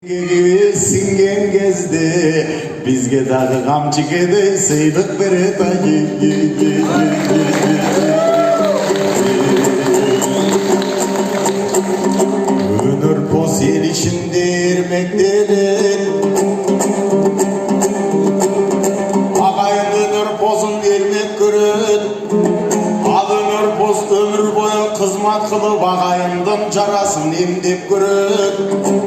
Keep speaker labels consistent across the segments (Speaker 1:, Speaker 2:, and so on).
Speaker 1: Singen gezdi bizge dağı kamçı kedi sıydık bere tayı Önür pos yer içinde ermekleri Ağayın önür pozun ermek görün Alınır poz ömür boyu kızmat kılıp ağayından carasın emdep görün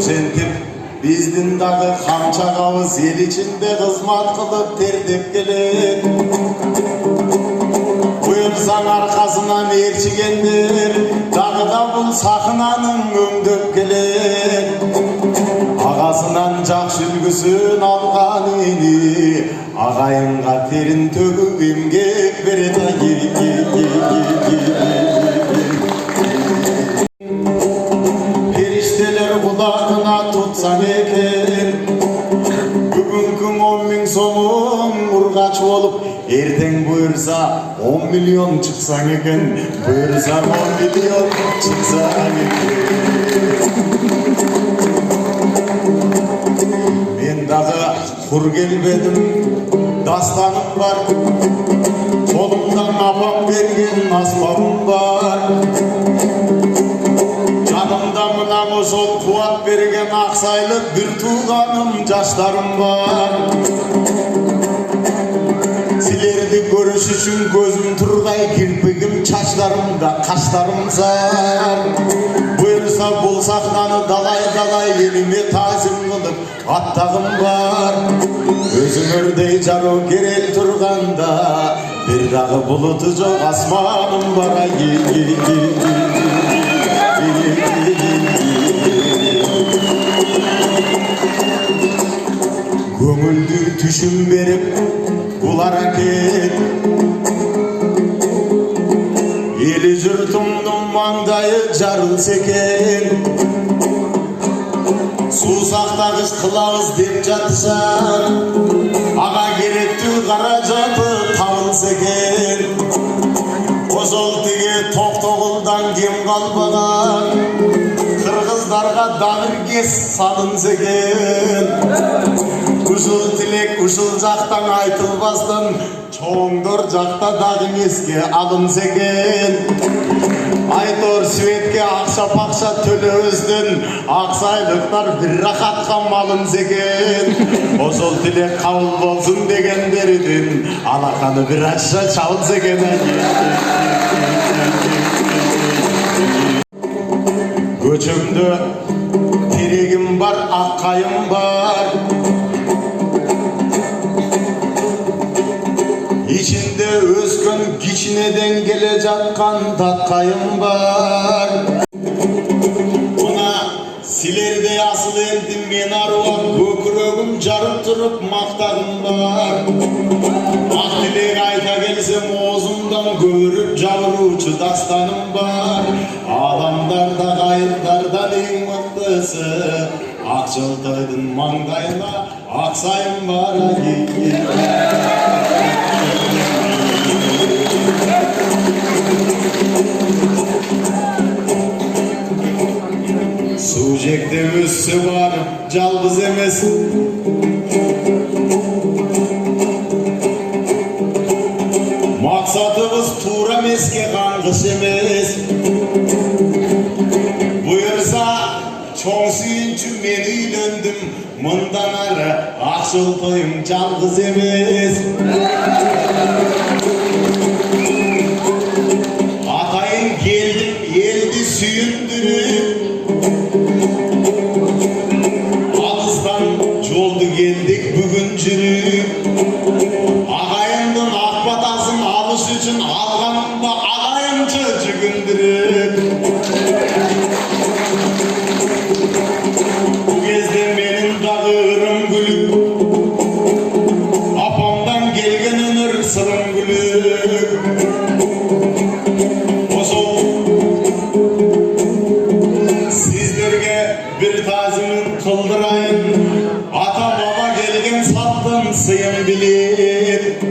Speaker 1: Oşentip bizdin dağı kamçağımız el içinde kızmat kılıp terdep gelir Buyursan arkasından erçigendir Dağda bul sakınanın ömdöp gelir Ağasından cak sülgüsün algan ini Ağayınga terin töküp emgek bere da Kulağına tutsan eker Bugünkün 10 bin somun urgaç olup Erten buyursa 10 milyon çıksan eken Buyursa 10 milyon çıksan eken Men dağı kur gelmedim Dastanım var Kolumdan apam bergen asbabım var Canımda namus ol kuvat bergen aksaylık bir tuğanım yaşlarım var Silerdi görüş üçün gözüm turgay kirpigim çaşlarımda kaşlarım zar Buyursa bulsaklanı dalay dalay elime tazim kılıp attağım var Özüm ördey caro gerel turganda bir dağı bulutu çok asmanım var Gömüldü tüşüm verip kulara ket Eli jürtümdün mangdayı jarılsa eken Susakta kız kılavuz dep jatsan Ağa kerektүү karajatı tabılsa eken Ozol tege toktoguldan kem kalbagan Kırgızlarga dağır kes salınsa eken Uşul tilek uşul jaktan aytılbastан Çoğundur jakta dağın eske alınsa eken Aytor Svetke akşa pakşa tölöbüzdün Aksaylıklar bir rahatka malınsa eken Ошол tilek kabul bolsun degenleridin Alakanı bir açsa çalınsa eken Göçümde teregim var, akkayım var İçinde özgün kiçineden gele жатқан tatkayım var Buna silerde asıl eldim men aruak Kökürögüm jarıp turup maktagım var Ak dilek ayta gelsem ozumdan görüp jaburuçu dastanım var Adamlarda kayıplardan en mıktısı Akçıltaydın mangdayına aksayım var Sujekte üssü var, calbız emes Maksatımız tuğra meske kanğış emes Buyursa çoğ suyuncu men üylöndüm Mından arı akşıl toyum calbız emes Atayın geldim eldi süyündürüp Alızdan joldu geldik bugün jürüp Ağayımdın akbatasın alış üçün alganımda alayınca jügündürüp Bu kezde menin dağırım gülüp Apamdan gelgen önür sırım gülüp Ошол sizlerge bir tazimin kıldırayın Ata baba gelgen sattın sıyım bilip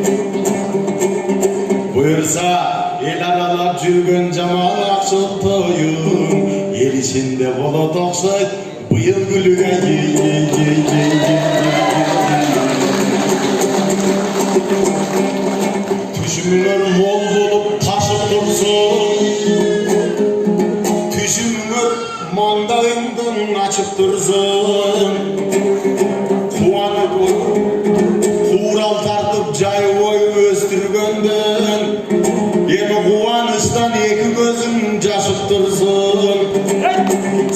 Speaker 1: Buyursa el aralap jürgön jamal akşıl toyum El içinde bola tokşayt быйыл күлүгө түшүмүңөр мол болуп ташып турсун түшүмүңөр маңдайыңдын ачып турсун кубанып курал тартып жайбой өстүргөндөн эми кубанычтан эки көзүң жашып турсун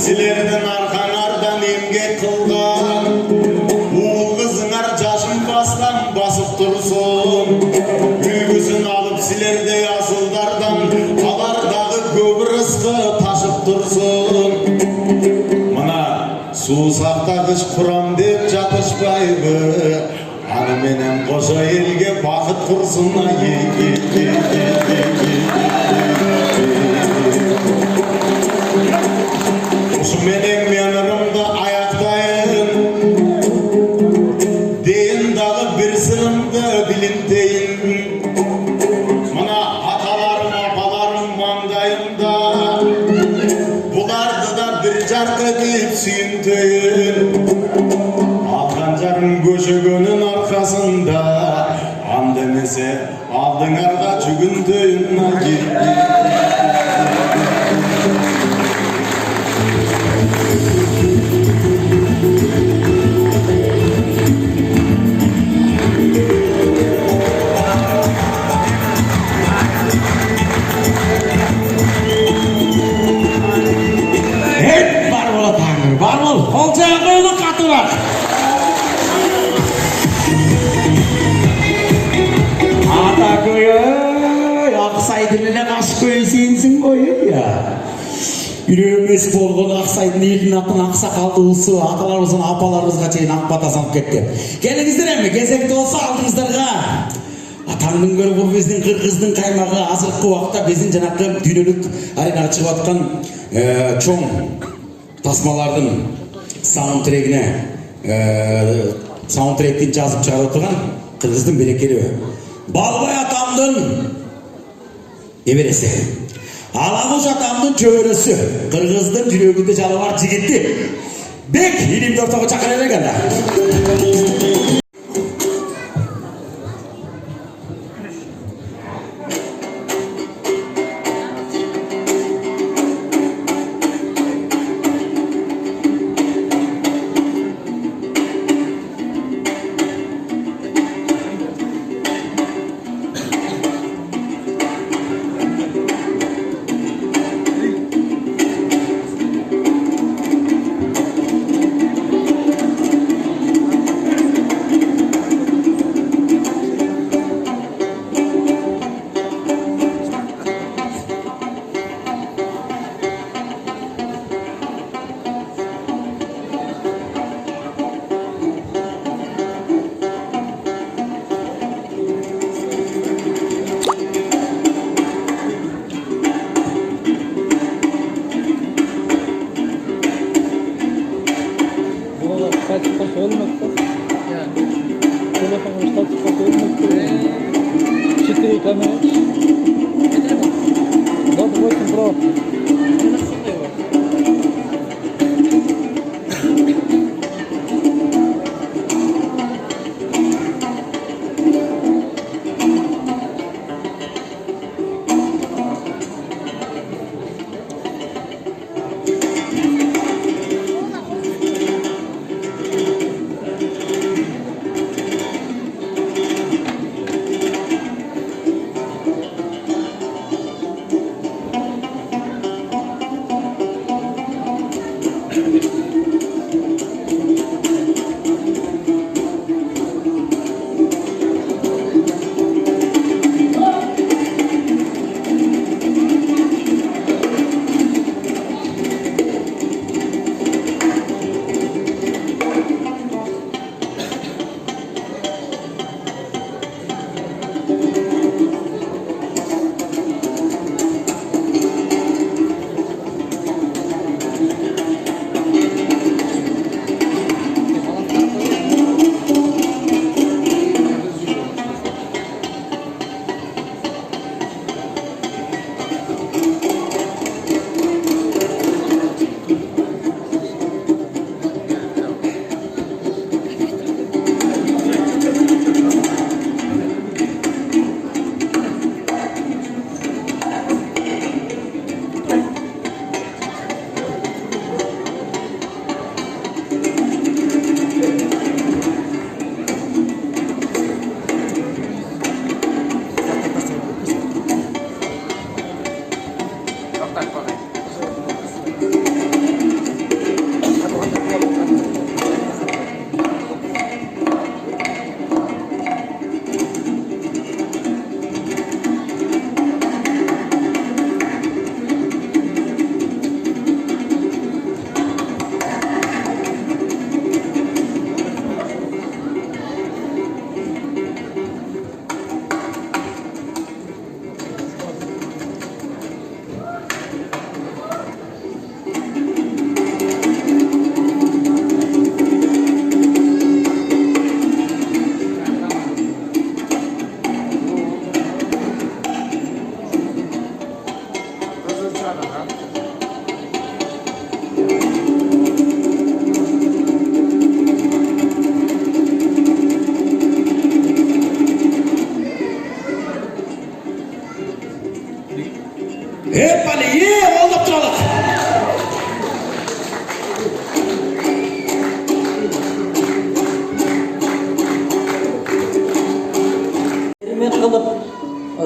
Speaker 1: силердин аркаңардан эмгек кылган уул кызыңар жашынбастан басып турсун үлгүсүн алып силердей асылдардан алар дагы көп рызкы ташып турсун мына суусакта кыш курам деп жатышпайбы аны менен кошо элге бакыт курсун ушу менен мен ырымды аяктайын дейин дагы бир сырымды билинтейин мына аталарым апаларым маңдайымда буларды да бир жаркы деп сүйүнтөйүн алган жарым көшөгөнүн аркасында анда эмесе алдыңарга жүгүнтөйүн
Speaker 2: Аксайдын эле каш көй сенсиң ғой я. Үйрөнмөс болгон Аксайдын элдин атын аксакалдуусу аталарыбыздын апаларыбызга чейин ак бата салып кетти. Келиңиздер эми кезекти болсо алдыңыздарга атаңдын көрүп биздин кыргыздын каймагы азыркы убакта биздин жанакы дүйнөлүк аренага чыгып аткан чоң тасмалардын саундтрекин жазып чыгарып отурган кыргыздын берекелүү Балбай атамдын эбереси Алагуш атамдын чөбөрөсү кыргыздын жүрөгүндө жалы бар жигити Бек илимди ортого чакыра берген да.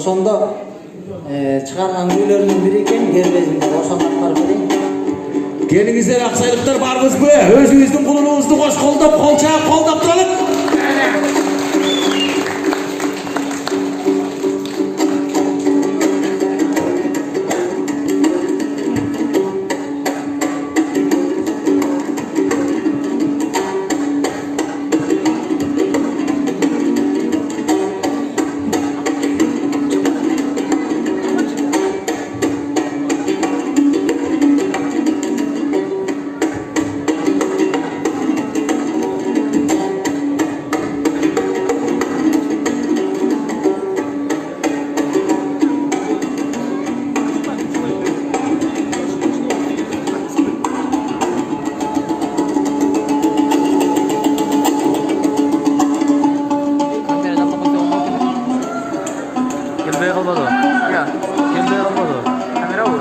Speaker 3: ошондо чыгарган күйлөрүнүн бири экен, кербезимде ошону аттар берейин.
Speaker 2: Келиңиздер аксайлыктар барбызбы? Өзүңүздүн кулунуңузду кош колдоп, кол чаап колдоп туралык.
Speaker 4: Gelmeye kalmadı. Ya, gelmeye kalmadı. Kamera bu.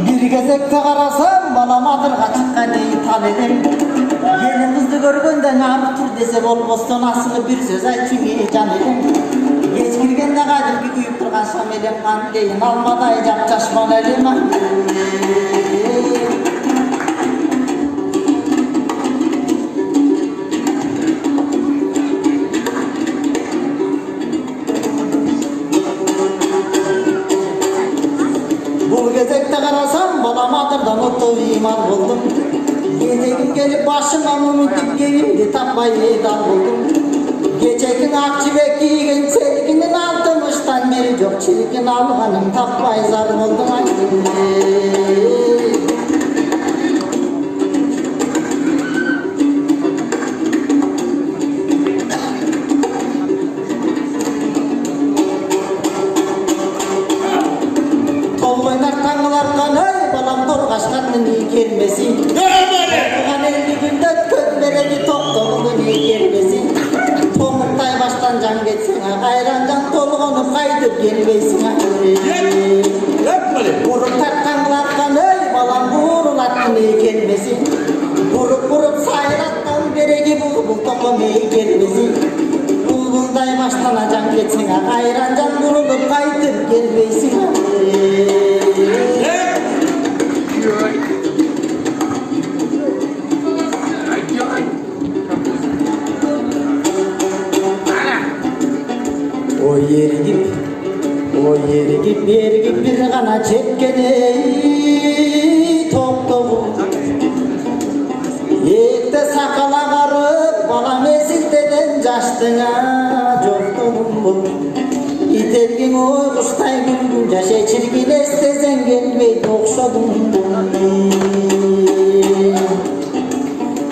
Speaker 3: Bir gezekte karasam balam adırga çıkkan tan edem. Gelin kızdı görgönden ağrı tur dese bolmoston asılı bir söz aytçun can edem. Geç girgende kadimki kuyup turgan şam edem kan deyin almaday jak çaşman elim ah. Bu gezekte karasam balam adırdan oto iman buldum. Gezegim gelip başımdan unutup gelimdi tapmay dal buldum. Geçekin akçıbek giygen çelikinin altmıştan beri yok. Çelikin alganım tapmay zar buldum. Tolboylar tanılar kanay balam torgaçlarının iyi kermesi. Tuğan elli günde köt beregi toktoğunun iyi kermesi. Tomuktay baştan can geçsin gayran can tolğunu kaydıp gelmeysin. Vurup tartkanlar kanay balam vurulatın iyi kermesi. Vurup sayrattan beregi bulbul tokun iyi kermesi. Bulbulday baştan can geçsin gayran can vurulup kaydıp gelmeysin. O yeri gip bir gana çekkene toptoğum. Ekte sakala karıp balam esilteden caştına joktoğum bu. İtergin oy kuştay gülgün yaşa çirkin estezen gelmeydi okşadum bu.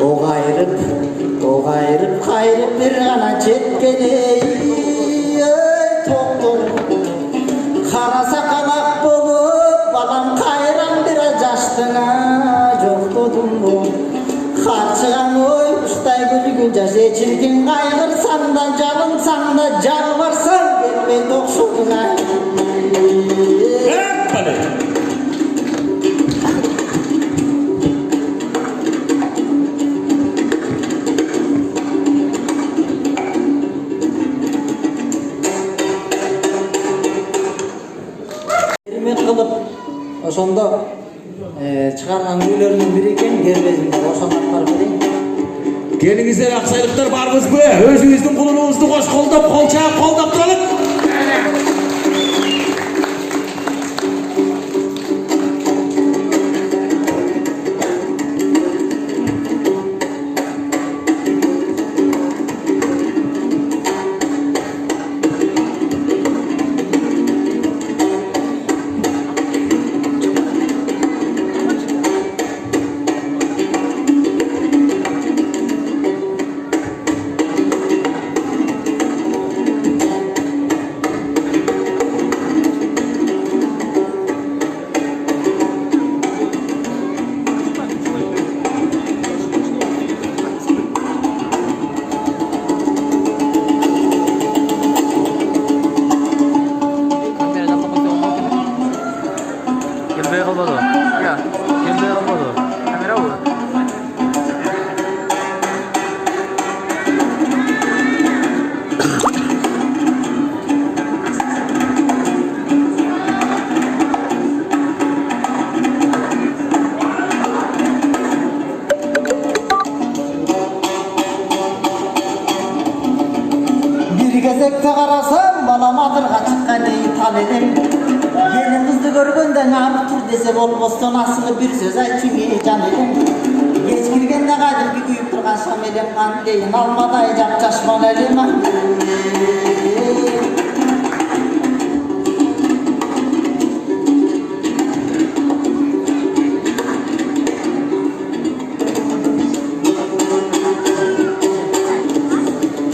Speaker 3: O gayrıp bir gana çekkene Kara sakalak bolup balam kayran biraz açtına joktodum bu. Karçıgan oy kuştay gülgün yaşa çirkin kaygırsan da canımsan da jalvarsan gelmeydi okşadına. Kılıp ошондо чыгарган күйлөрүнүн бири экен, кербезимде ошону аттар берейин.
Speaker 2: Келиңиздер аксайлыктар барбызбы? Өзүңүздүн кулунуңузду кош колдоп, кол чаап колдоп туралык.
Speaker 4: Gelmeye kalmadı. Ya, gelmeye kalmadı. Kamera bu.
Speaker 3: Bir gezekte karasam balamadırga çıkkan iyi tanıdım. Gelin kızdı görgönden abi tur dese bolboston asılı bir söz aytçın iyi canıdım. Geç girgende kaydım bir kuyup durgan şamelem kanleyin almaday jak çaşman elim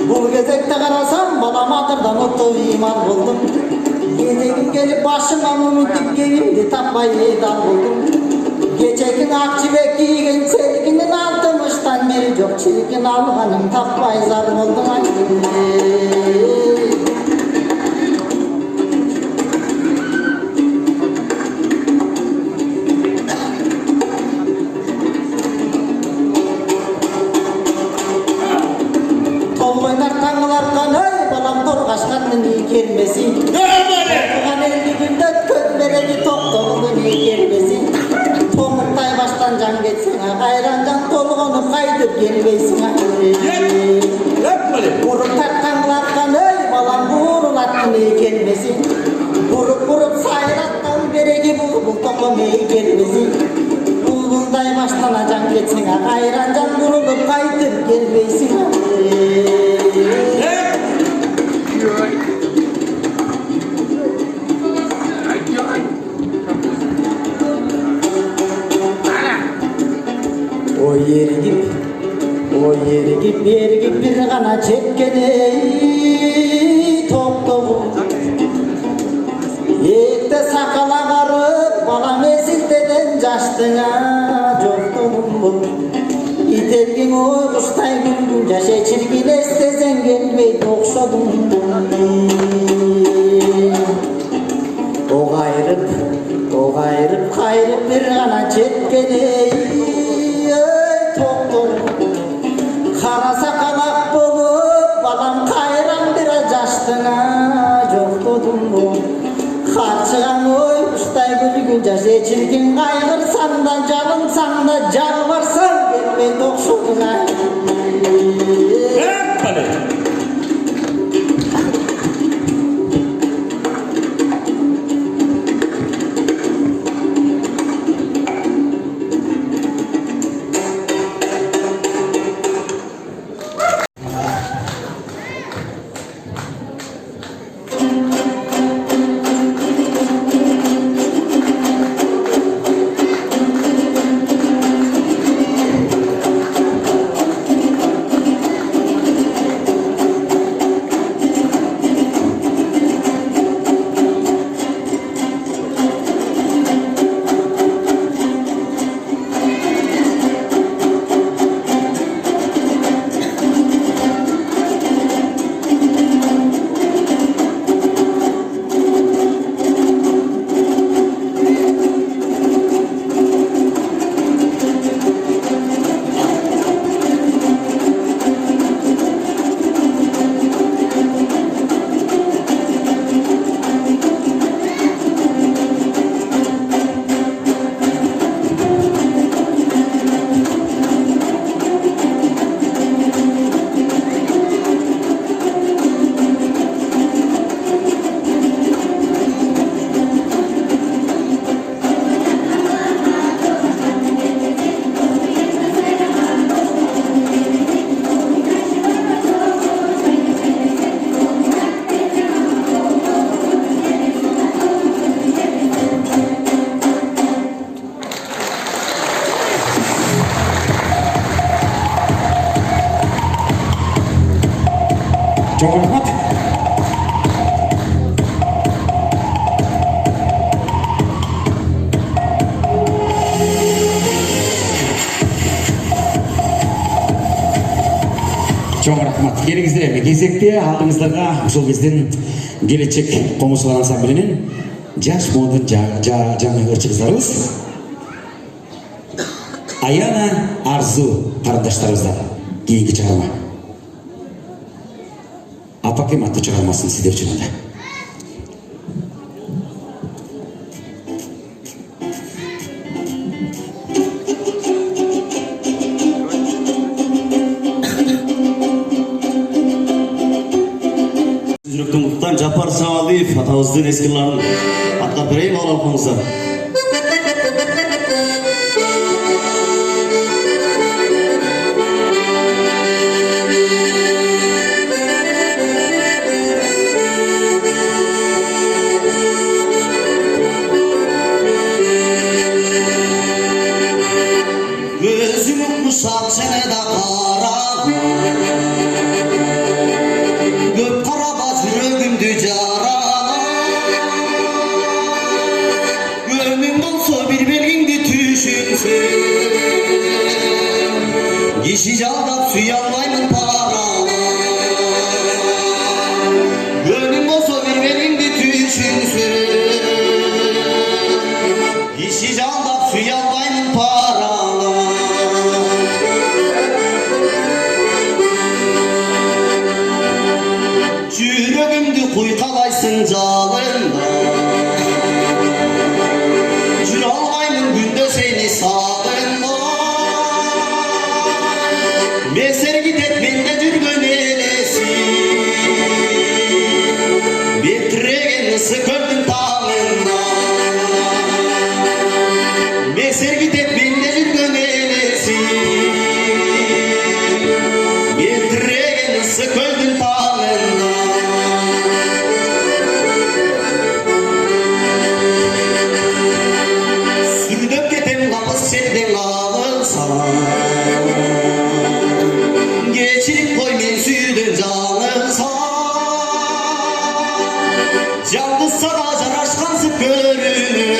Speaker 3: Bu gezekte karasam balamadırdan otu iman buldum. Gezegim gelip başıma munutup gemimdi tapmayı dal buldum. Geçekin akçibek giygen sevginin altımıştan beri yok. Çilikin alganım tapmayı zar buldum. Tolgoylar tanılar kanay balam dorgaşkanın iyi gelmesi. Toğan elli günde kötlereki toptoğunun iyi gelmesi. Tomuktay baştan can geçsin gayran can tolgonu kaydıp gelmeysin Vurup tartkanlar kanay balam vurulatın iyi gelmesi. Vurup sayrattan bereki bulbul tokum iyi gelmesi. Bulbulday baştan can geçsin gayran can vurulup kaydıp gelmeysin O yeri gip bir gana çekkene toptoğu Yekte sakala karıp balam esilteden caştına joktoğum İtergin o kuştay güldün caşe çirgin estezen gelmey okşadum O gayrıp bir gana çekkene Kara sakalak bolup balam kayran biraz caştına joktodum bu Karçıgan oy kuştay gülgün caşe çirkin kaygırsan da canımsan da can varsan gelmey dokşoduna
Speaker 2: Çok rahmat. Çok rahmat. Gelingizler endi. Кезекте алдыңыздарга ушул биздин келечек комузчулар ансамблинин жаш модун жаңы ырчы кыздарыбыз Аяна Арзу карындаштарыбыздан кийинки чыгарма. Апакем аттуу чыгармасын сиздер үчүн анда.
Speaker 5: Жүректің мұқтан Жапар Сағалиев атамыздың ескілерін атқап берейін алалқыңыздар.
Speaker 1: Gözümün kuşak sene de kara Göp karabaz yüreğimdi cara Gönlüm olsa bir belgindi düşünsün Kişi aldap suyanmayın para Gönlüm olsa bir belgindi düşünsün Kişi aldap suyanmayın para Yüreğimdi kuytalaysın calında Jür almayın günde seni sağında Meser gidip mende жүргөн elesi Betregen ısı kördün tağında Meser gidip mende жүргөн elesi Betregen ısı kördün tağında Sürdöp ketem kapı senden alınsa Geçirip koy men süydün canınsa Yalnız sana jaraşkansıp görünür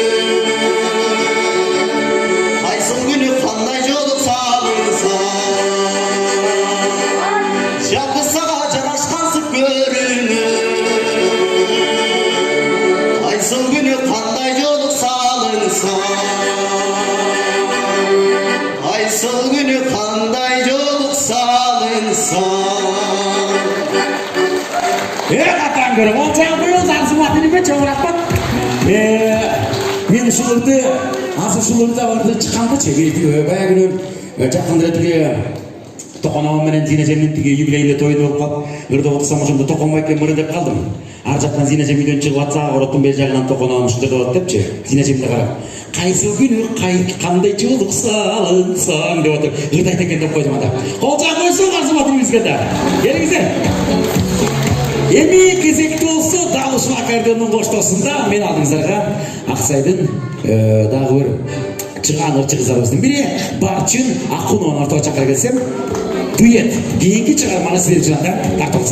Speaker 1: Kaysıl günü kanday joluk salınsa Yalnız sana jaraşkansıp görünür Kaysıl günü kanday joluk salınsa Kaysıl günü kanday joluk salınsa
Speaker 2: Katan көріп, ол жаңа бұйыл заңсыматы неме чауырақпат. Мен ұшылырды, аз ұшылырда барды чыққанды чебейді. Бая күнім, жақын ретіге тоқанауым менен Зина Жеминдіге юбилейінде тойды болып қап, ұрды отырсам ұшымды тоқанбай кен мұрын деп қалдым. Ар жақтан Зина Жеминден шығып атса, ұрыттың бел жағынан тоқанауым ұшылырды болады депші. Зина Жеминді қарап, қайсы күні қандай жолық салынсаң деп отыр. Ұрды айта екен деп қойдым ада. Қол жағын қойсын, арзыматы немізгенде. Келіңіздер. Эми кезекті болса Далышма Аккордеонның қоштасында мен алдыңыздарға Ақсайдың дағы бір чыған ырчы қыздарымыздың бірі Барчын Ақунованы ортаға шақыра келсем дуэт кейінгі шығарманы сіздер үшін тартып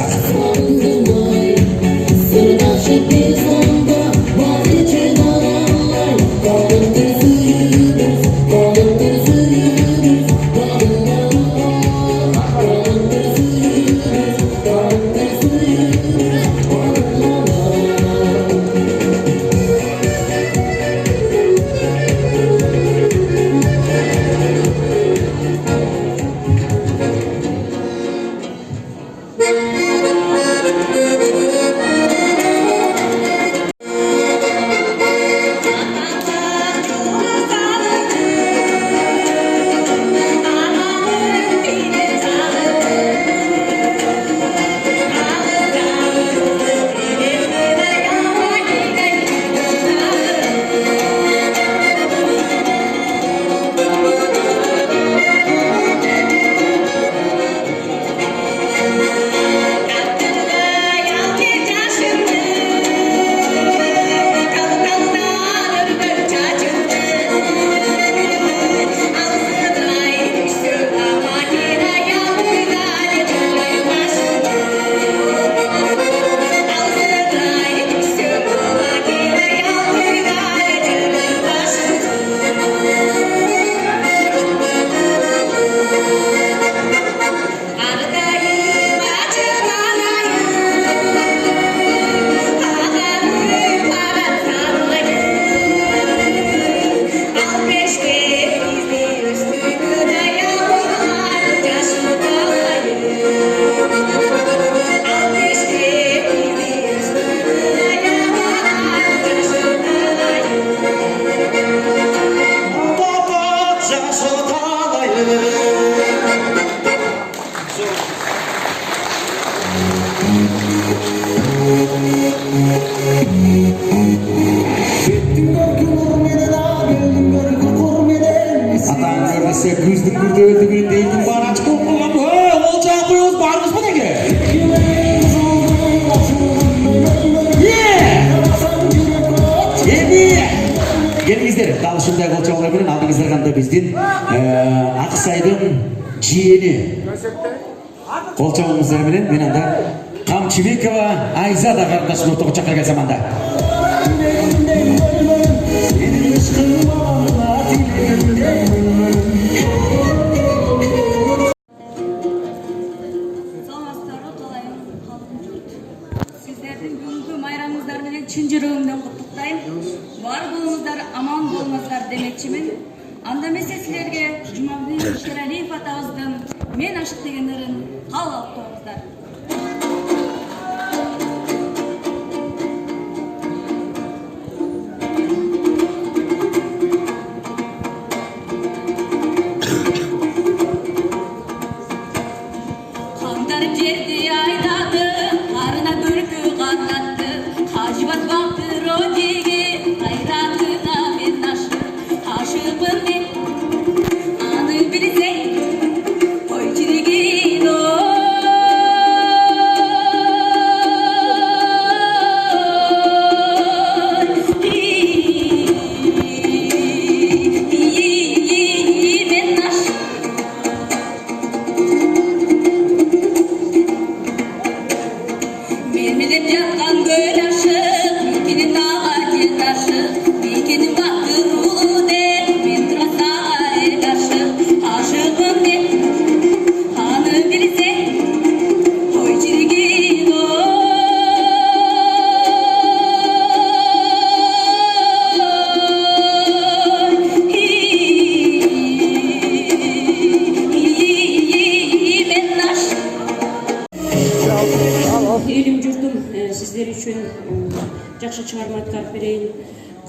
Speaker 2: берсе күздің күрделілігінде елдің бары ашық болып қалған. Ол жағы қойыңыз барыңыз ба деге? Келіңіздер, дал шындай қолчалар менен алдыңыздар қанда бізден Ақсайдың жиені қолчалыңыздар менен мен анда Қамчыбекова Айзада қарындашым ортаға шақырған заманда.
Speaker 6: Sizlerдің бүгінгі майрамыңыздар менен чын жүрегімден құттықтаймын. Бар болыңыздар, аман болыңыздар демекчимин. Анда эмесе силерге Жумабек Шералиев атабыздын "Мен ашык" дегендерин кабыл алып коюңуздар. Kandarıp жерди айдады, арына көркү каттатты, Хажибат бакты родиги, кайратына мен ашыгмын мен. Аны билсең, ой жүрегин мен ашык. Memleket yapkan göl aşık, mümkinin dağa gel taşık, mümkinin baktır ulu de, ben durasa el aşık, aşığım de, anı bilse, oy çirgin
Speaker 7: Елім жүрдім, сіздер үшін жақсы шығарма атқарып берейін.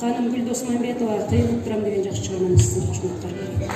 Speaker 7: Қаным Гүл Досманбетова, қиылып тұрам деген жақсы шығарманы сіздер үшін атқарып берейін.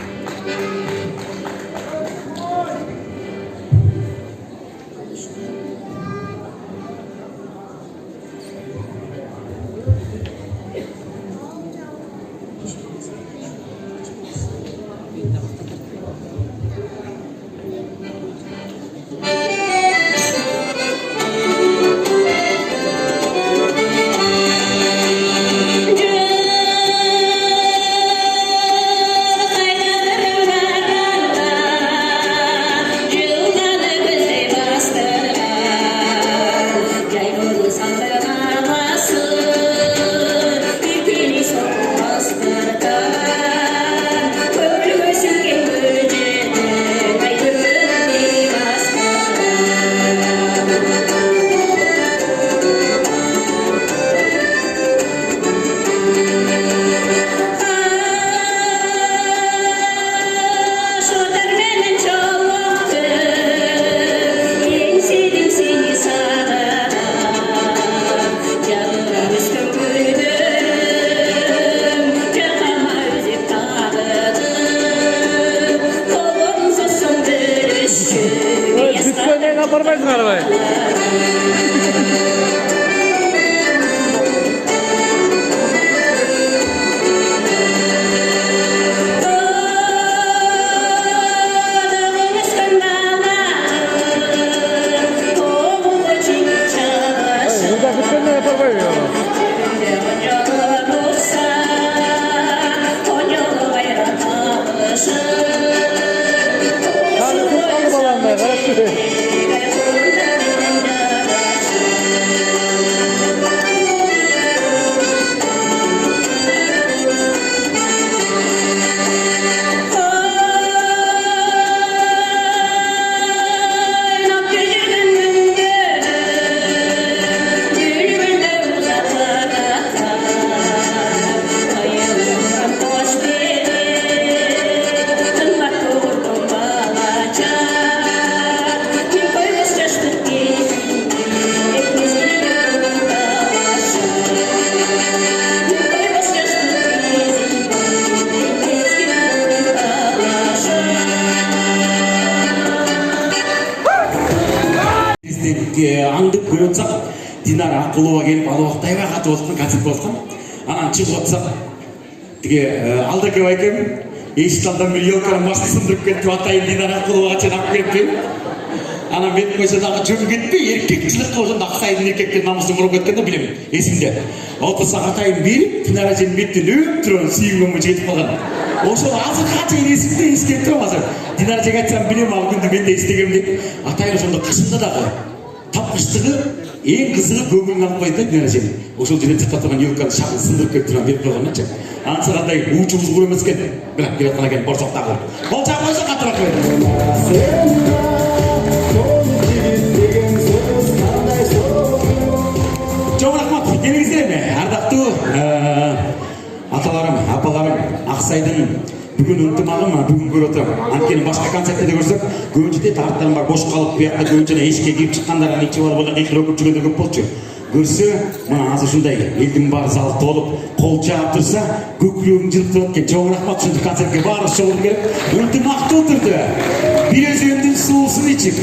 Speaker 2: аңдып көріп отсақ, Динара Ақылова келіп алуақтайға қатып отқан концерт болған. Анан шығып отсақ, алда кеп айтайын, Eşitaldan bir yolkanın başını sındırıp ketip atayın Dinara kılığa çenap ketip. Ana мен көшедегі жүріп кетпей еркекшілік қылып ақсайдың еркектер намысын ұрып кеткенде білемін есімде 6 сағатайын беріп Динара әженің беттен өп тұрған сүйінгенге жетіп қалған ошол азыркыга чейин эсимде эскерип турам азыр Динара әжеге айтсам билем ал күндү мен де эстегем деп атайын ошондо кышында дагы тапкычтыгы эң кызыгы көңүлүн алып койду да Динара әженин ошол жерден тыртап турган юбканы шагын сындырып келип турган берип койгончу анысы кандай уучубуз кур эмес экен мына келаткан экен борсоктагы болчак койсо катыраак Çok rahmat, gelingizler mi? Ардактуу аталарым, апаларым, Аксайдын бүгүн ынтымагы ма, бүгүн көрүп отурам. Анткени башка концерттерде көрсөк, көбүнчө тараптарым бар, бош калып, буякта көбүнчө эшикке кирип чыккандар, ичип алып, кыйкырып жүргөндөр көп болчу. Көрсө, мына азыр ушундай элдин баары зал толуп, кол чаап турса, көкүрөгүң жылып турат экен. Чоң рахмат ушундай концертке баарыбыз чогулуп келип, ынтымактуу турду. Bir özündün suusunu içip,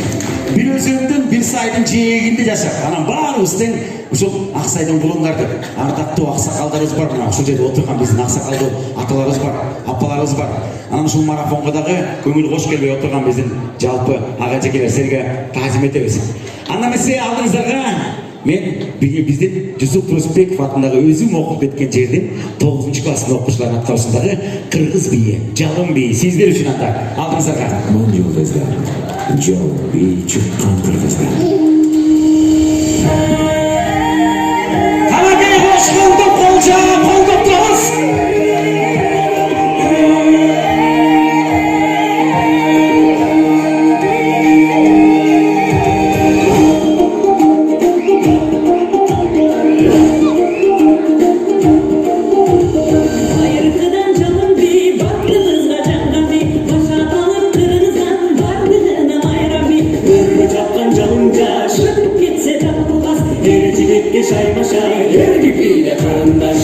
Speaker 2: bir özündün bir sayдын жээгинде жашап, анан баарыбыз тең ушул Аксайдын булуңдарды, ардактуу аксакалдарыбыз бар, мына ушул жерде отурган биздин аксакалдуу аталарыбыз бар, апаларыбыз бар. Анан ушул марафонго дагы көңүл кош келбей отурган биздин жалпы ага эжекелер силерге таазим этебиз. Андан эмесе алдыңыздарга мен биздин Жусуп Турусбеков атындагы өзүм окуп кеткен жердин 9-класстын окуучуларынын аткарышындагы кыргыз бийи, жалын бийи сиздер үчүн анда алдыңыздарга. Мын жылдыздар, жалын бийи чыккан кыргыздар. Калаке кош колдоп колжа, колдоп турабыз.
Speaker 8: Şaymaşa, yer gibiyle kandaş,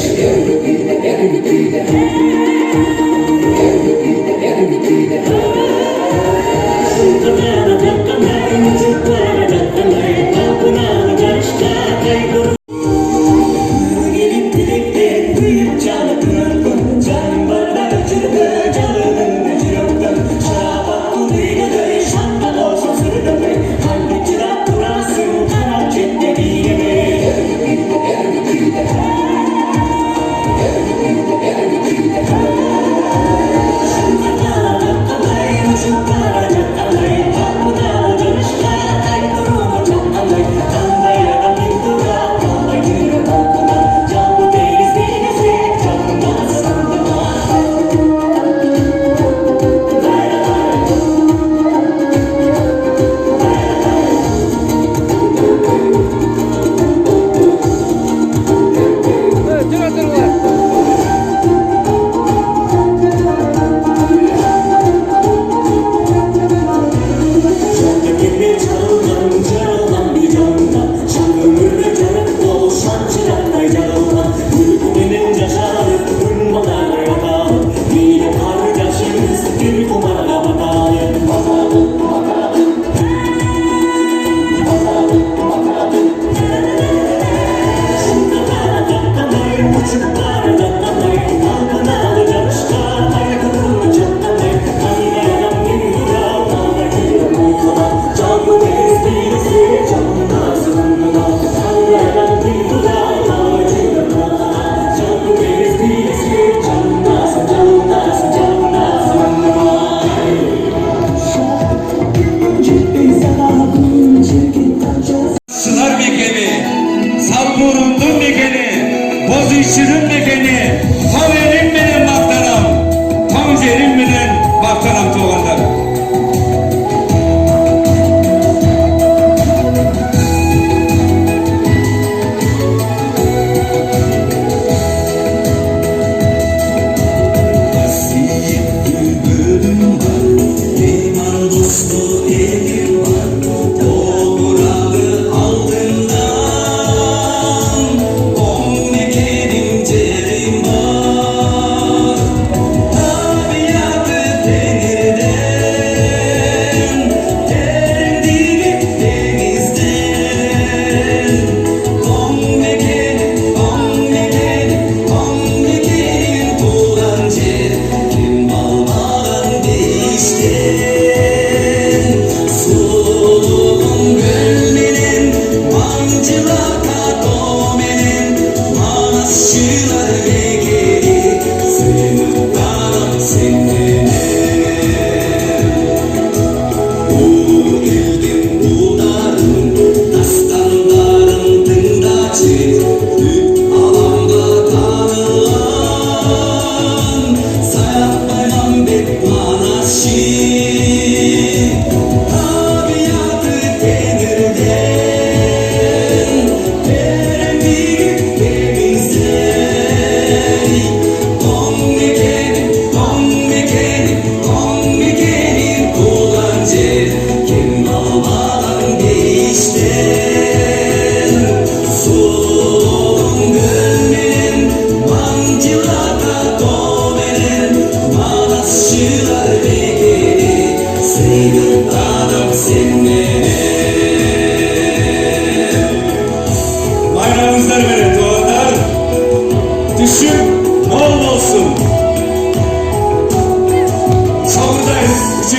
Speaker 8: 3.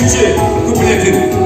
Speaker 8: kupletin.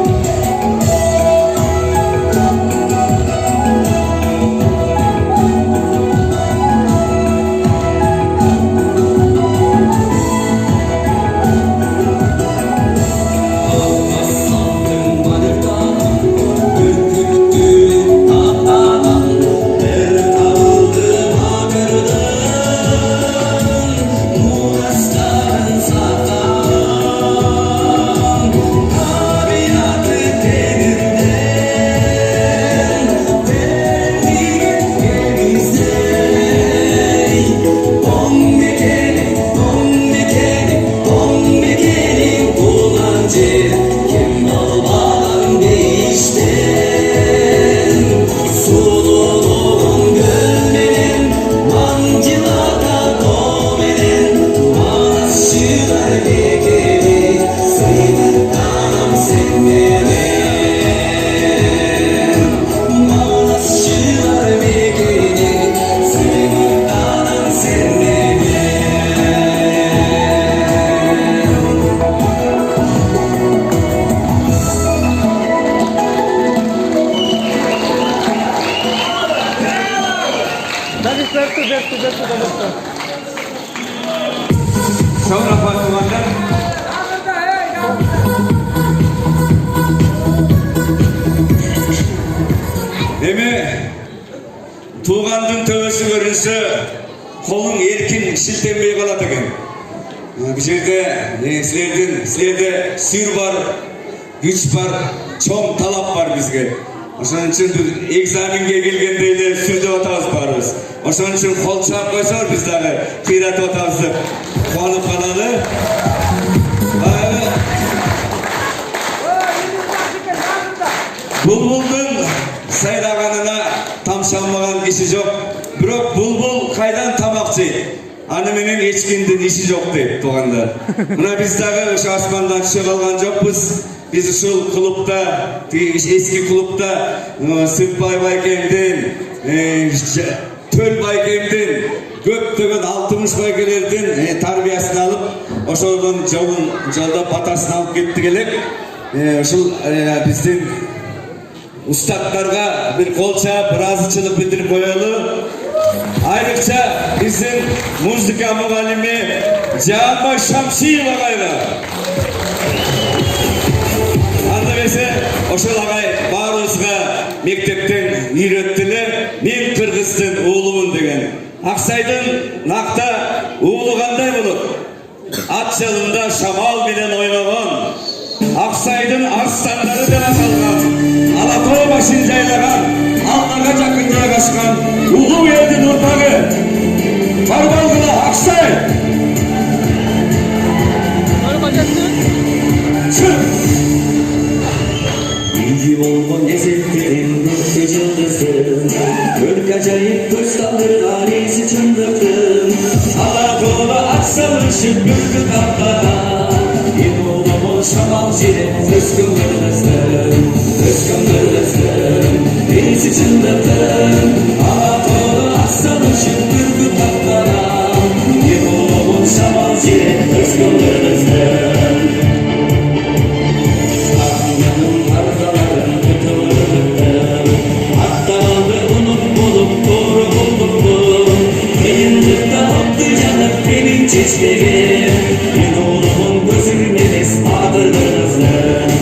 Speaker 8: Sonra Fatıma'dan Deme tuğandın tövesi görünse kolun erkin şiltenmey kalat eken. Bu жерде sizlerde sür var, güç var, çoğun talap var bizge. Oşun için egzaminge gelgende ele sürde otağız barız. Oşun için kol çap koysa biz dağı kıyrat otağızı kualıp kalalı. Bulbuldun sayrağanına tamşanmagan kişi yok. Bırak bulbul kaydan tamakçı. Annemenin echkindin işi yok deyip doğanlar. Buna biz dağı şu asmandan çık algan yokpuz. Biz şu klubda, eski klubda Sıkbay Baykem'den, Töl Baykem'den, Göktөгөн 60 baykelerden tarbiyasını alıp, oşoldan jolda batasını alıp kettik elek. Oşol bizden ustadlarga bir kolça, razıçılık bildirip koyalı. Ayrıca bizim muzika muallimi Canma Şamşiyeva gayra. Andırese oşol agay barımızga mektepten үйröttüler. Men Kırgızdın oğlumun degen. Aksaydın nakta oğlu kanday bulup. At çalında şamal bilen oynagan. Aksaydın arslanları dela kalgan. Alatoy başın jaylagan. Alnaga jakın jaygaşkan. Ulu eldin urpagı. Farbalgıla Aksay. Çık. İyi olman ezetlerin nokta yıldızın. Kırk acayip kırstalların alesi çındıktın. Alatoy'la aksalı şıkkırdı kaplara. Bir oğlumun şamal zile fıskınlarınızın. Alesi çındıktın. Alatoy'la aksalı şıkkırdı kaplara. Bir oğlumun şamal zile fıskınlarınızın. Çeşmeye bir oğlumun gözünün enes ağırlarınızın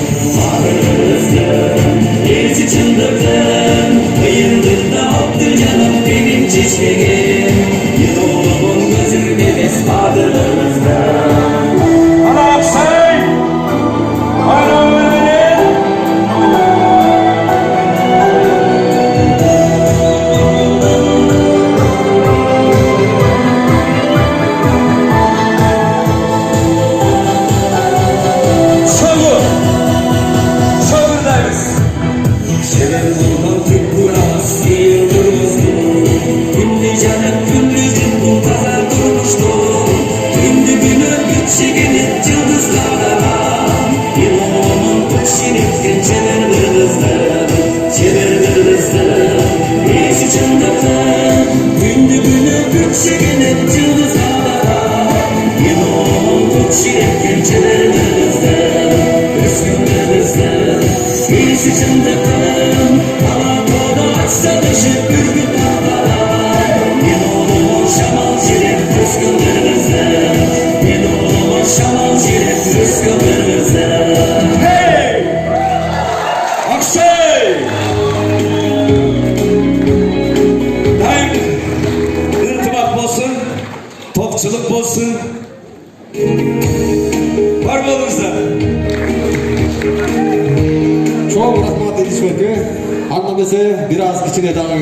Speaker 8: Gerisi çıldırdın Kıyındırda attı canım benim çeşmeye Bir oğlumun gözünün enes ağırlarınızın Ana Aksay! Ana öyle!
Speaker 9: belki. Anlamese biraz kichine daha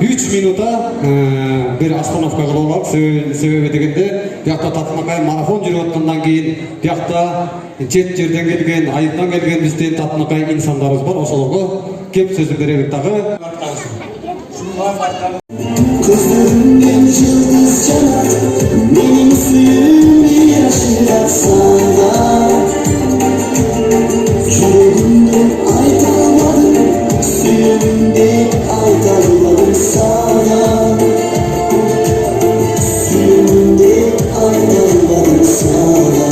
Speaker 9: 3 minuta bir oстановка kılıp alıp sebebi degende buyakta Tatmakay marafon жүрүп аткандан кийин buyakta chet жерден келген, айыптан келген бизден Tatmakay insanlarыбыз бар. Ошолорго кеп сөз беребиз дагы.
Speaker 10: Gözlerimden yıldız çanar, benim suyum bir yaşlar sana. Yüreğimde aytarmadım, suyumde aytarmadım sana. Suyumde aytarmadım sana.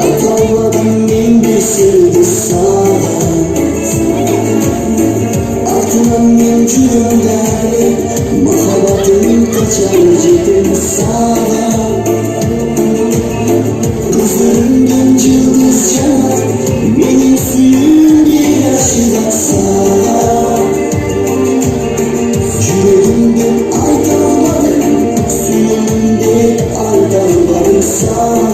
Speaker 10: Aytarmadım ben bir sevdi sana. Altından ben cürümlerle muhabbatımın kaçar cidden sana. Gözlerimden yıldız çanar, benim suyum bir yaşlar sana. Yüreğimden aytarmadım, suyumda aytarmadım sana.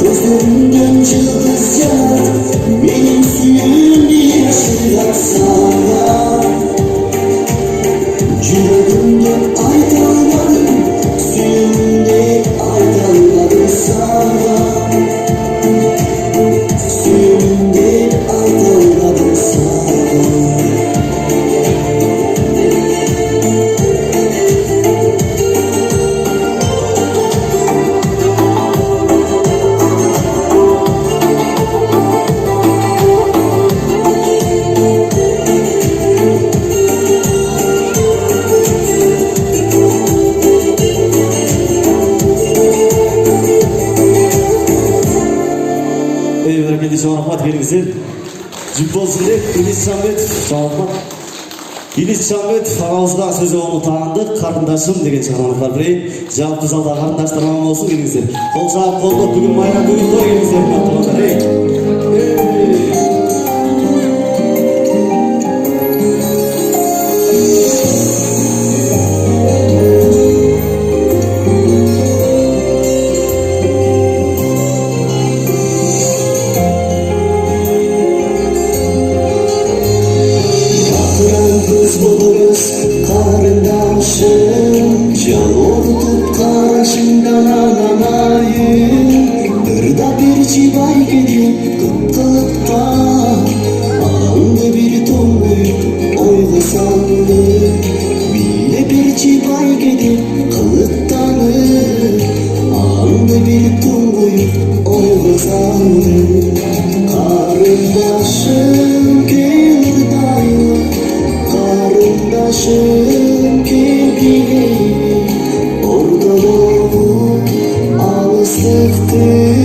Speaker 10: Gözlerimden yıldız çanar, benim suyum bir yaşlar sana. Yüreğimden aytarmadım, suyumda aytarmadım sana. Suyumda aytarmadım sana.
Speaker 5: Rahmat gelingizler. Cüp olsun deb İliç Çambetov rahmat. İliç Çambetov ağızdan sözü onu tanıdı. Karındaşım degen çağırmalar bireyin. Cevaplı zalda karındaşlar aman olsun gelingizler. Kol çağıp kolda bugün bayram bugün toy gelingizler. Karındaşım, yağmurtup karşımdan anamayım. Dırda bir çibay geliyor kıpkılıkta. Ağımda bir tonguy oyla sandı. Bile bir çibay geliyor kılıktanı. Ağımda bir tonguy oyla sandı. Karındaşım geldi daima. Karındaşım gibi oradan olup alıştıktır,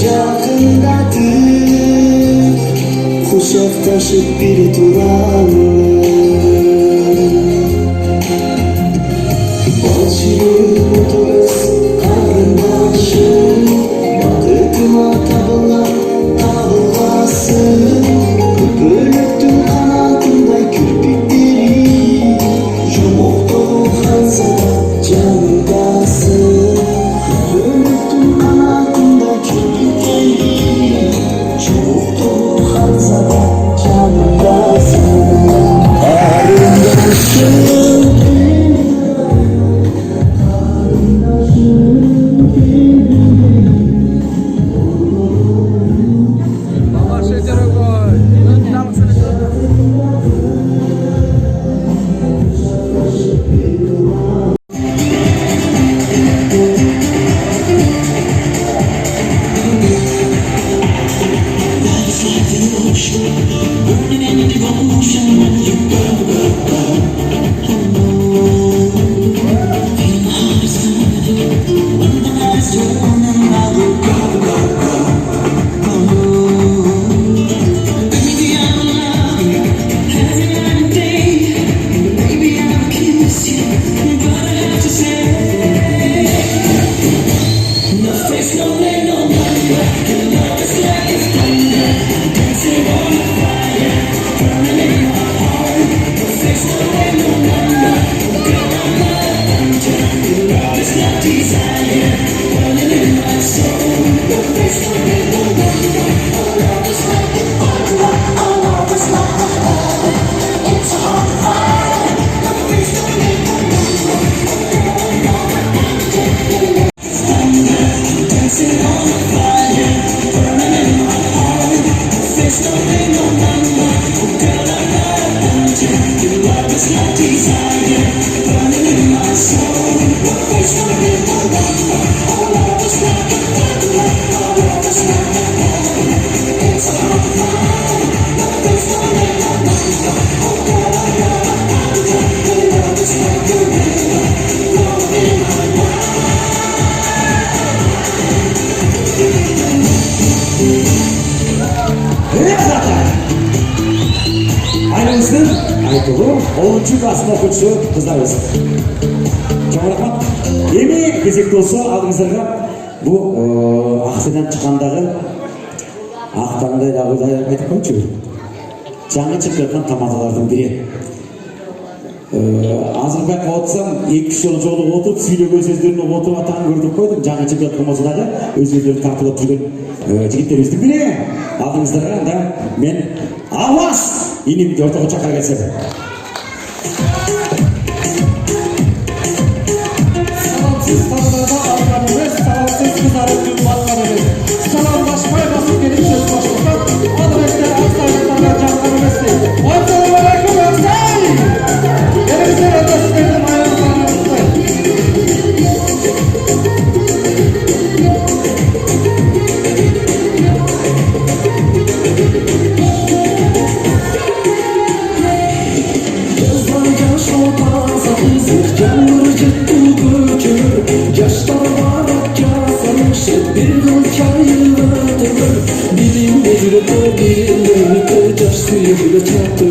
Speaker 5: yakındadır, kucaktaşıp bir duranlar. Bacım oturuz karındaşım, bakıtıma tabılan tabılasın. Bölüktüm kanatımda kirpikleri, yumukta olhansa da canımdasın. Bölüktüm kanatımda kirpikleri, yumukta olhansa da canımdasın. Karındaşım,
Speaker 2: Ailemizin айтылы 10-cı классын оқушы қыздарымыз. Çok rahmat. Emin кезекті olsa aldığınızlarga bu Ақсайдан çıkanдағы Ақтаңдай айтып қойшы. Жаңы шығып жатқан тамадалардың бірі. Азыр байқап отырсам, 2 жыл жолы отырып, сөйлеген сөздеріне отырып атағын көрдік қойдым. Жаңы шығып жатқан болса дағы өздерін тартылып жүрген жігіттеріміздің бірі. Алдыңыздарға да мен Аваз инем ортаға шақыра келсем.
Speaker 11: Саламсыз тағдырда алған емес, саламсыз қызарып жүріп атқан емес. Саламлашпай басып келіп сөз башлықтан, адыреттер Ақсайлықтарға жанған емес дейді. Ассалаумағалейкум Ақсай! Елімізден өтесіздердің аяғынан ұмытпай. Yaşlar var yaşlanmışık bir yıl kayıladır Dilimde yürüdü dilimde yaş suyu bile çarptı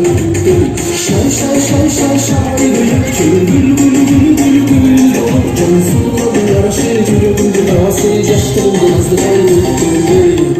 Speaker 11: Şay şay şay şay şay büyükçü Gül gül gül gül gül olur Can suladı yaraşı yüreğimde Nası yaşlarımda hızlı kayıttı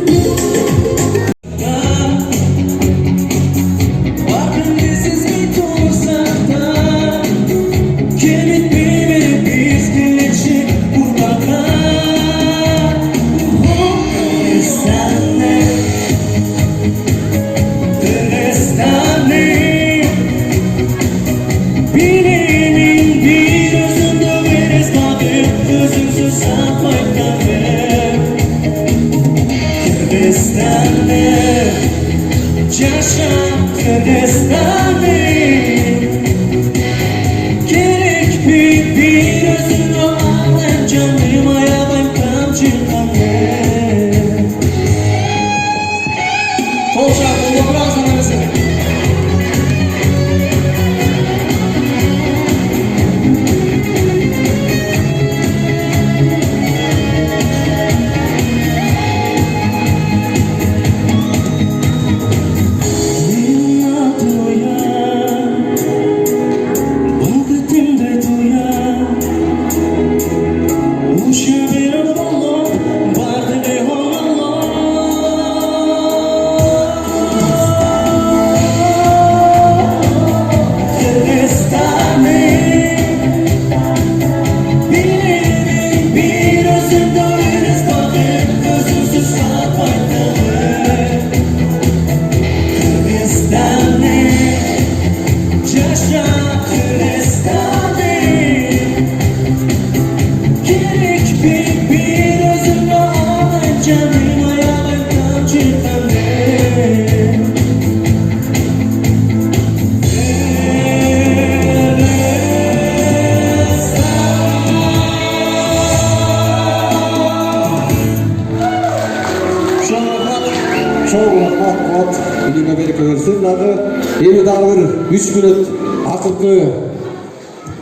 Speaker 11: Elime bereket versin. Evi daha bir 3 minut akıllı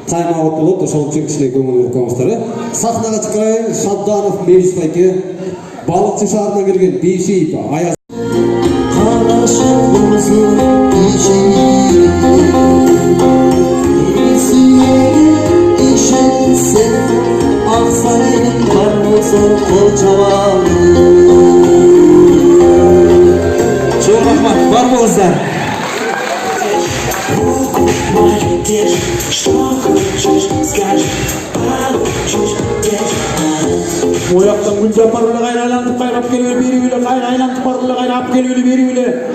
Speaker 11: time out bulup da şol için kişiyle gömülü konuşları. Sahnaga çıkarayın Şabdanov Meclis'teki balıkçı şaharına girgen Beyşehir Ayaz.
Speaker 10: Karşımızın içini işitse Aksay'ın karnısı kocaman.
Speaker 2: Çok rahmat, var mı Ozan?
Speaker 10: Что хочешь, скажи, получишь,
Speaker 2: O yaktan gül yapar öyle aylanıp kaynap geliyor biri öyle aylanıp var öyle kaynap geliyor biri öyle.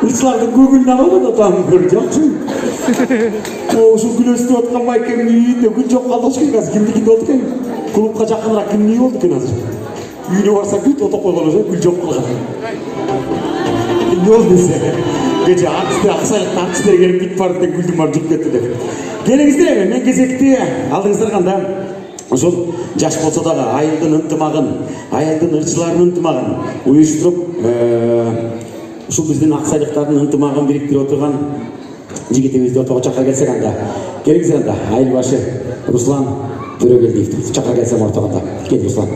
Speaker 2: Irçılardan gögülden alır da tam göreceksin. O şu gül üstü otkan bayken de gül çok kaldı ki gaz kimdikinde oldu ki. Kulüpka жақынырақ kim не oldu ki nazır. Үйüne varsa gül otoq koygan olsa gül жоқ kılgan. Ne oldu dese? Gece artistler gelip git barıp da gülдің бар жүріп кетті деп. Келіңіздер еме, мен кезекте алдыңыздар қанда ошол жаш болсо дагы айылдын ынтымагын, айылдын ырчылардын ынтымагын уюштуруп, ушул биздин аксайлыктардын ынтымагын бириктирип отурган жигитибизди ортого чакыра келсек анда. Келиңиздер анда, айыл башы Руслан Төрөгелдиевди чакыра келсем ортого. Кел Руслан.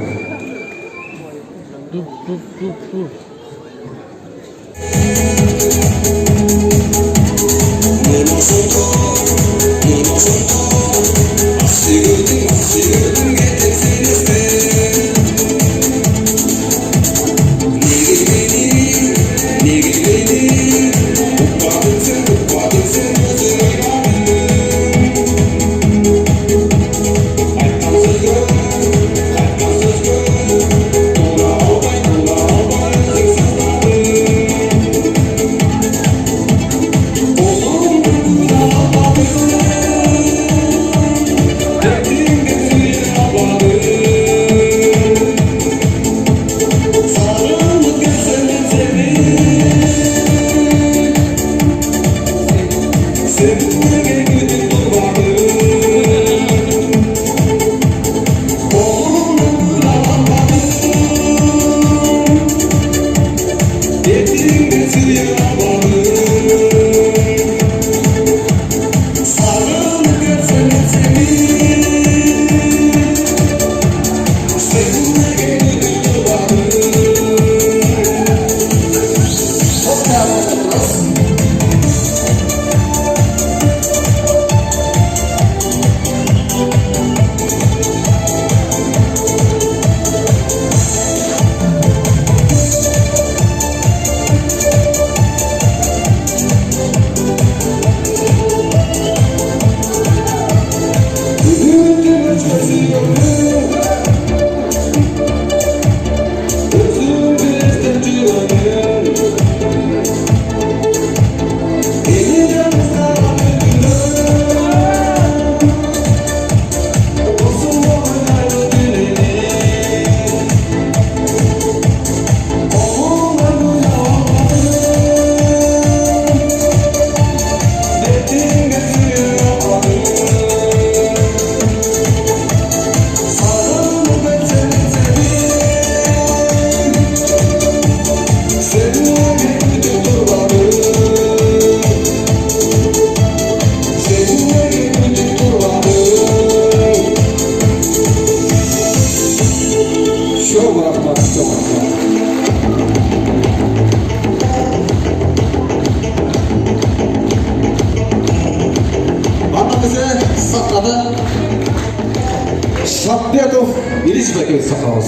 Speaker 9: Шапбеков Ильич Бакевич сақалыңыз.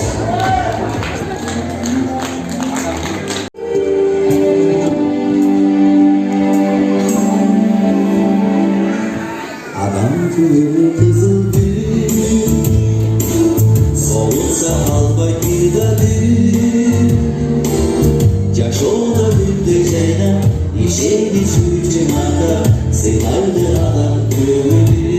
Speaker 10: Адам күңілі қызыл гүл, соғылса албай күйдәлі. Жашоуда гүлдер жайнап, ишейді жүрген ата, сыйлайды адам көңілі.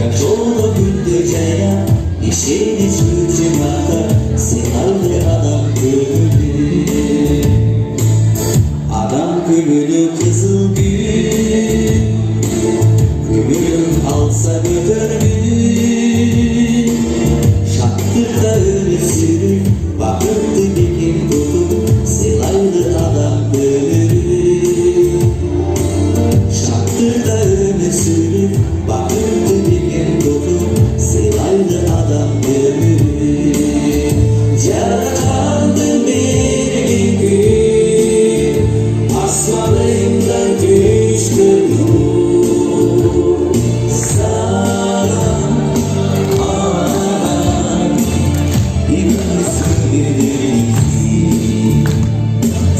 Speaker 10: Жашоуда гүлдер жайнап, ишейді жүрген ата, сыйлайды адам көңілі. Адам көңілі қызыл гүл, көңілін алса көтермей, шаттықта өмір сүріп, бақытты мекен тұтып, сыйлайды адам көңілі. Шаттықта өмір сүріп, бақытты мекен тұтып, сыйлайды адам көңілі. Жаратқандың берген күн, асманыңдан күшті нұр. Саған ағаң, иманысың берейін.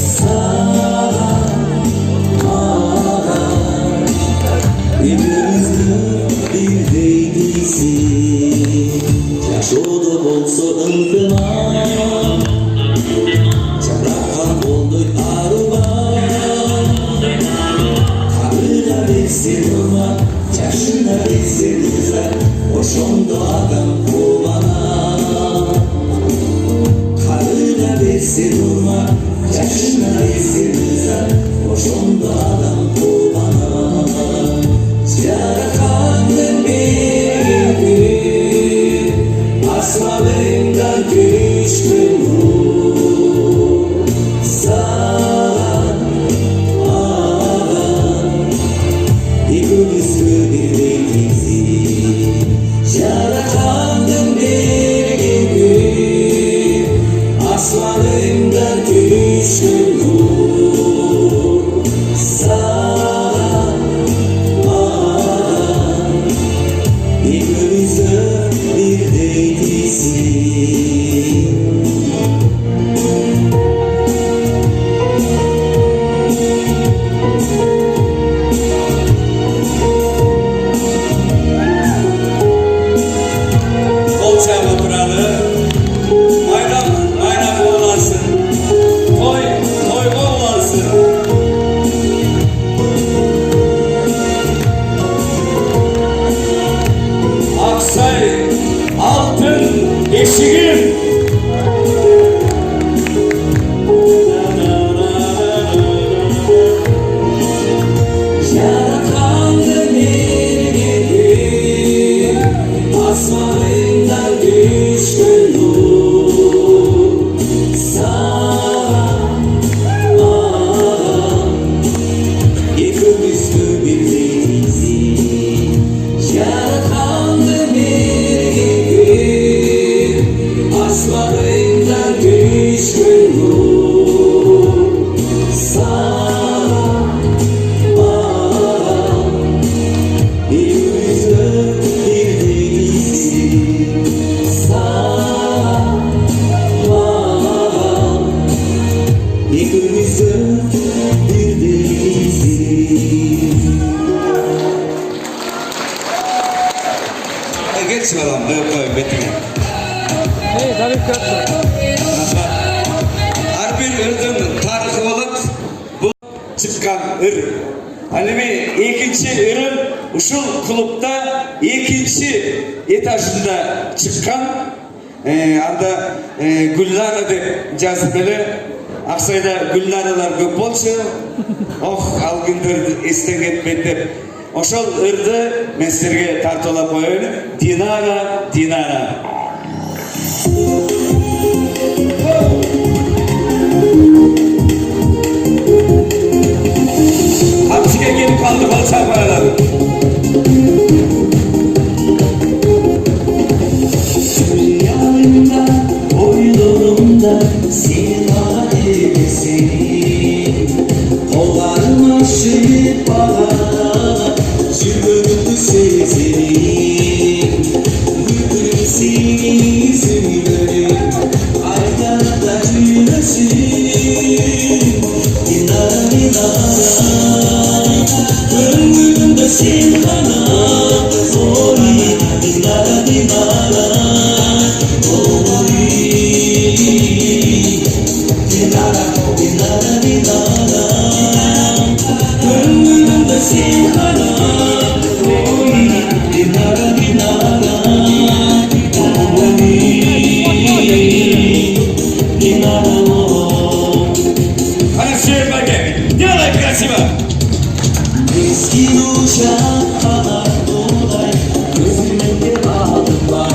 Speaker 10: Саған ағаң, иманысың берейін. жолдо болсо ынтымак жараткан болдуй арубак кабыра берсин урмак жашына берсин ызат ошондо адам кубанат кабыра берсин урмак жашына берсин ызат ошондо адам кубанат жараткандын берген асманыңдан түшкөн нур саған маған экөөбүзгө бирдей тиңсиз жараткандын берген күн асманыңдан түшкөн нур саған маған экөөбүзгө бирдей тиңсиз
Speaker 8: Kol çağına duralı. Aynak oğlansın. Toyga oğlansın. Aksay altın eşigim.
Speaker 10: Жараткандын берген асманыңдан түшкөн нур саған маған экөөбүзгө бирдей тиңсиз жараткандын берген асманыңдан түшкөн нур саған маған экөөбүзгө бирдей тиңсиз саған маған экөөбүзгө бирдей тиңсиз
Speaker 8: Geç bakalım. Koy betine.
Speaker 4: Hey, David Köprü.
Speaker 8: Her bir ırkın tarixi olup bu çıkan ır. Hani ikinci ırın uşul klubda ikinci etajında çıkan anda Güllara dep жазып эле Аксайда Güllara'lar көп болчу. Ох, ал күндөрдү эстен кетпейт деп. Ошол ырды мен силерге тартуулап коеюн. Динара. Hapsiga kelib qoldi bolsa bolalar.
Speaker 10: Rüyamda, oylarımda sen bana evdesin Kollarım aşıp bana Cümlümdü sezerim Bülbül senin yüzünü Aylarda cümlesin Dinara Gönlümde sen bana Oy dinara Gönlümde sen bana Oy dinara
Speaker 8: Красиво, делай красиво.
Speaker 10: Eski uşak kadar dolay Gözümde bağlı var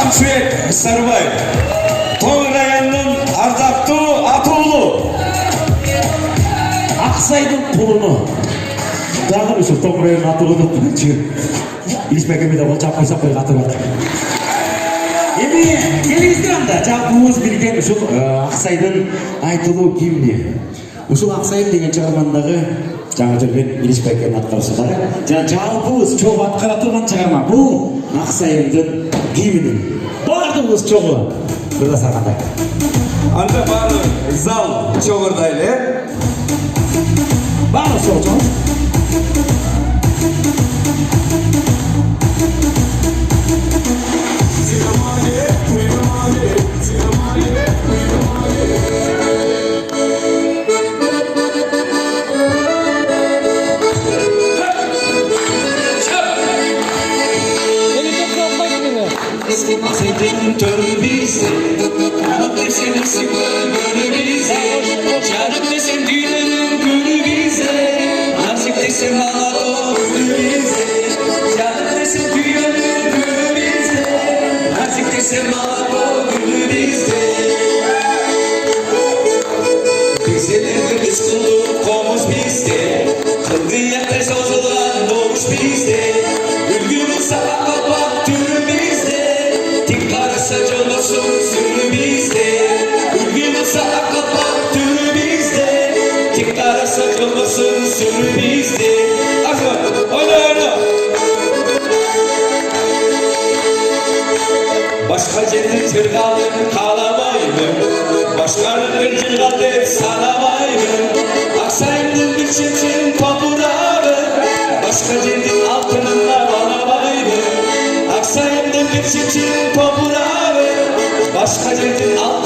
Speaker 8: Aksuyak Sarıbay. Toğ rayonunun ardaqtуу атуулу.
Speaker 2: Ақсайдың құлыны. Дагы ошо Тоң районунун атуулу. Илиспекемде ол чапкыр сапкыр катырат. Эми келиңиздер анда жалпыбыз билген ушул Аксайдын айтылуу гимни. Ушул Аксайым деген чыгармандагы жаңа жүрген Илиспекем аткарышчылары жана жалпыбыз чогуу аткара турган чыгарма. Бул Аксайымдын гимни. Бардыгыбыз чогуу бирдесе кандай.
Speaker 8: Анда баары зал чогурдайлы.
Speaker 2: Баары чогуу.
Speaker 11: Aksaydın törü bize, alıp desene sıkılır bize, çarık desen düğünün gülü bize, nazik desen hala doğru bize, çarık desen düğünün gülü bize, nazik desen hala doğru bize. Bizeler biz kılıp komuz bizde, kıldı yakta sozulgan doğuş bizde, ülgümün sabah kapak türü bizde. Saçılmasın sürü bizde, ülgün olsa kapak türü bizde, tiktara saçılmasın sürü bizde. Akşam, oyna. Başka cennet çırgalın kalamayım, başkalarının bir çırgalın sanamayım. Aksayımdın bir çimçin topurağı, başka cennet altınınla balamayım. Aksayımdın bir çimçin topurağı, başka cennet altınınla